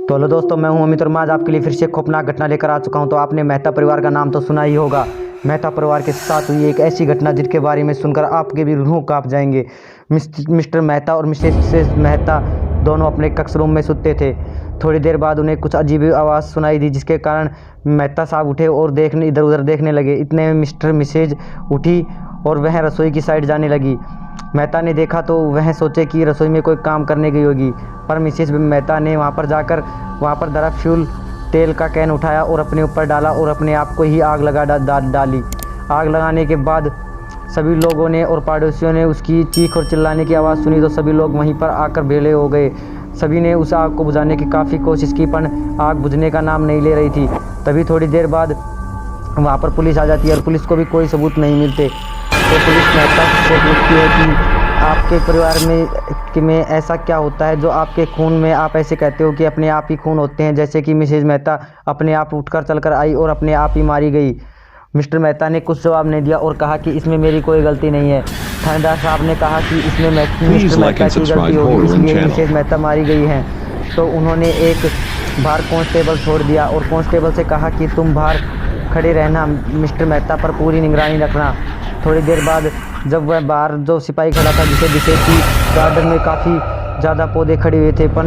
तो हेलो दोस्तों, मैं हूं अमित और मैं आज आपके लिए फिर से खौफनाक घटना लेकर आ चुका हूं। तो आपने मेहता परिवार का नाम तो सुना ही होगा। मेहता परिवार के साथ हुई एक ऐसी घटना जिसके बारे में सुनकर आपके भी रूह कांप जाएंगे। मिस्टर मेहता और मिसेस मेहता दोनों अपने कक्ष रूम में सोते थे। थोड़ी देर बाद उन्हें कुछ अजीब आवाज़ सुनाई दी, जिसके कारण मेहता साहब उठे और इधर उधर देखने लगे। इतने में मिस्टर मिसेज उठी और वह रसोई की साइड जाने लगी। मेहता ने देखा तो वह सोचे कि रसोई में कोई काम करने गई होगी, पर मिसेज मेहता ने वहाँ पर दरा फ्यूल तेल का कैन उठाया और अपने ऊपर डाला और अपने आप को ही आग लगा डाली। आग लगाने के बाद सभी लोगों ने और पड़ोसियों ने उसकी चीख और चिल्लाने की आवाज़ सुनी, तो सभी लोग वहीं पर आकर भेले हो गए। सभी ने उस आग को बुझाने की काफ़ी कोशिश की, पर आग बुझने का नाम नहीं ले रही थी। तभी थोड़ी देर बाद वहाँ पर पुलिस आ जाती है और पुलिस को भी कोई सबूत नहीं मिलते। तो पुलिस मेहता से पूछती है कि आपके परिवार में ऐसा क्या होता है जो आपके खून में आप ऐसे कहते हो कि अपने आप ही खून होते हैं, जैसे कि मिसेज मेहता अपने आप उठकर चलकर आई और अपने आप ही मारी गई। मिस्टर मेहता ने कुछ जवाब नहीं दिया और कहा कि इसमें मेरी कोई गलती नहीं है। थानेदार साहब ने कहा कि इसमें मिस्टर मेहता की गलती होगी, इसलिए मिसेज मेहता मारी गई हैं। तो उन्होंने एक बाहर कांस्टेबल छोड़ दिया और कांस्टेबल से कहा कि तुम बाहर खड़े रहना, मिस्टर मेहता पर पूरी निगरानी रखना। थोड़ी देर बाद जब वह बाहर जो सिपाही खड़ा था, जिसे दिखे कि गार्डन में काफ़ी ज़्यादा पौधे खड़े हुए थे, पर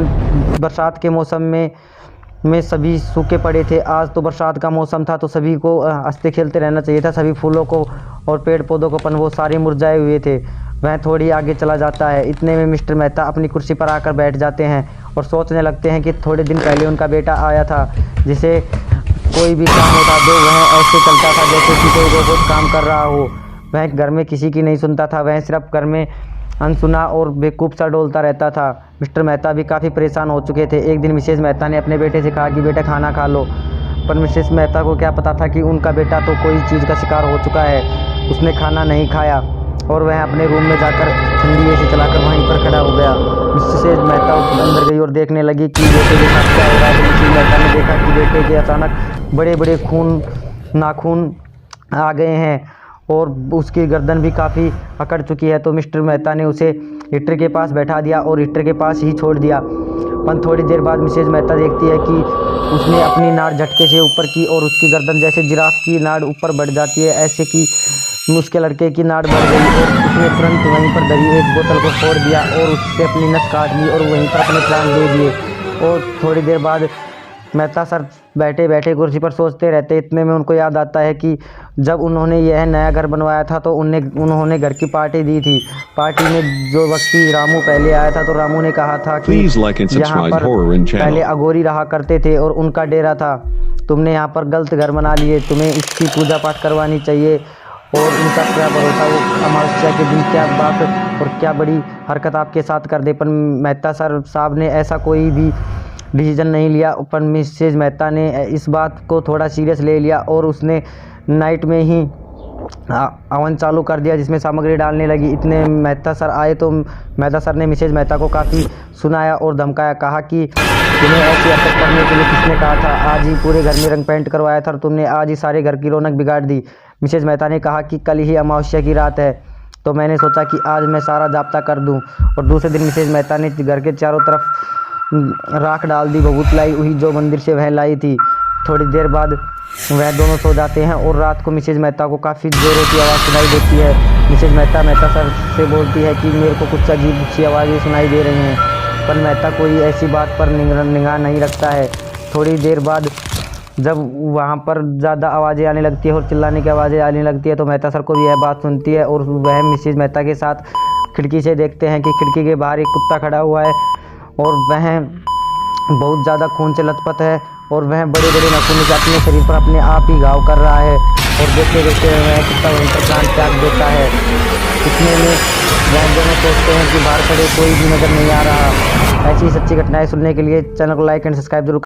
बरसात के मौसम में सभी सूखे पड़े थे। आज तो बरसात का मौसम था, तो सभी को हंसते खेलते रहना चाहिए था, सभी फूलों को और पेड़ पौधों को, पर वो सारे मुरझाए हुए थे। वह थोड़ी आगे चला जाता है। इतने में मिस्टर मेहता अपनी कुर्सी पर आकर बैठ जाते हैं और सोचने लगते हैं कि थोड़े दिन पहले उनका बेटा आया था, जिसे कोई भी काम होता दो वह ऐसे चलता था जैसे कि कोई रोबोट काम कर रहा हो। वह घर में किसी की नहीं सुनता था, वह सिर्फ घर में अनसुना और बेवकूफ़ सा डोलता रहता था। मिस्टर मेहता भी काफ़ी परेशान हो चुके थे। एक दिन मिसेज मेहता ने अपने बेटे से कहा कि बेटा खाना खा लो, पर मिसेज मेहता को क्या पता था कि उनका बेटा तो कोई चीज़ का शिकार हो चुका है। उसने खाना नहीं खाया और वह अपने रूम में जाकर ठंडी एसी चलाकर वहीं पर खड़ा हो गया। मिसेज मेहता अंदर गई और देखने लगी कि बेटे के साथ क्या हो रहा है। तो मिसेज मेहता ने देखा कि बेटे के अचानक बड़े बड़े नाखून आ गए हैं और उसकी गर्दन भी काफ़ी अकड़ चुकी है। तो मिस्टर मेहता ने उसे हीटर के पास बैठा दिया और हीटर के पास ही छोड़ दिया। पर थोड़ी देर बाद मिसेज मेहता देखती है कि उसने अपनी नाड़ झटके से ऊपर की और उसकी गर्दन जैसे जिराफ की नाड़ ऊपर बढ़ जाती है, ऐसे कि उसके लड़के की नाड़ बढ़ गई और उसने तुरंत वहीं पर धरी एक बोतल को फोड़ दिया और उससे अपनी नस काट ली और वहीं पर अपने प्राण दे दिए। और थोड़ी देर बाद मेहता सर बैठे बैठे कुर्सी पर सोचते रहते। इतने में उनको याद आता है कि जब उन्होंने यह नया घर बनवाया था तो उन्होंने घर की पार्टी दी थी। पार्टी में जो व्यक्ति रामू पहले आया था, तो रामू ने कहा था कि यहाँ पर पहले अघोरी रहा करते थे और उनका डेरा था। तुमने यहाँ पर गलत घर बना लिए, तुम्हें इसकी पूजा पाठ करवानी चाहिए। और उनका क्या भरोसा, वो अमावस्या के दिन क्या बात और क्या बड़ी हरकत आपके साथ कर दे। पर मेहता सर साहब ने ऐसा कोई भी डिसीजन नहीं लिया। पर मिसेज मेहता ने इस बात को थोड़ा सीरियस ले लिया और उसने नाइट में ही अवन चालू कर दिया, जिसमें सामग्री डालने लगी। इतने मेहता सर आए तो मेहता सर ने मिसेज मेहता को काफ़ी सुनाया और धमकाया। कहा कि तुम्हें ऐसी हरकत करने के लिए किसने कहा था? आज ही पूरे घर में रंग पेंट करवाया था और तुमने आज ही सारे घर की रौनक बिगाड़ दी। मिसेज मेहता ने कहा कि कल ही अमावस्या की रात है, तो मैंने सोचा कि आज मैं सारा जाब्ता कर दूं। और दूसरे दिन मिसेज मेहता ने घर के चारों तरफ राख डाल दी, बबूत लाई हुई जो मंदिर से वह लाई थी। थोड़ी देर बाद वह दोनों सो जाते हैं और रात को मिसेज मेहता को काफ़ी ज़ोरों की आवाज़ सुनाई देती है। मिसेज मेहता सर से बोलती है कि मेरे को कुछ अजीब सी आवाज़ें सुनाई दे रही हैं, पर मेहता कोई ऐसी बात पर निगाह नहीं रखता है। थोड़ी देर बाद जब वहाँ पर ज़्यादा आवाज़ें आने लगती है और चिल्लाने की आवाज़ें आने लगती है, तो मेहता सर को भी यह बात सुनती है और वह मिसेज मेहता के साथ खिड़की से देखते हैं कि खिड़की के बाहर एक कुत्ता खड़ा हुआ है और वह बहुत ज़्यादा खून से लथपथ है और वह बड़े बड़े नाखूनों से अपने शरीर पर अपने आप ही घाव कर रहा है। और देखते देखते वह कुत्ता वहीं पर प्राण त्याग देता है। इतने में वह दोनों सोचते हैं कि बाहर खड़े कोई भी नज़र नहीं आ रहा। ऐसी सच्ची घटनाएं सुनने के लिए चैनल को लाइक एंड सब्सक्राइब जरूर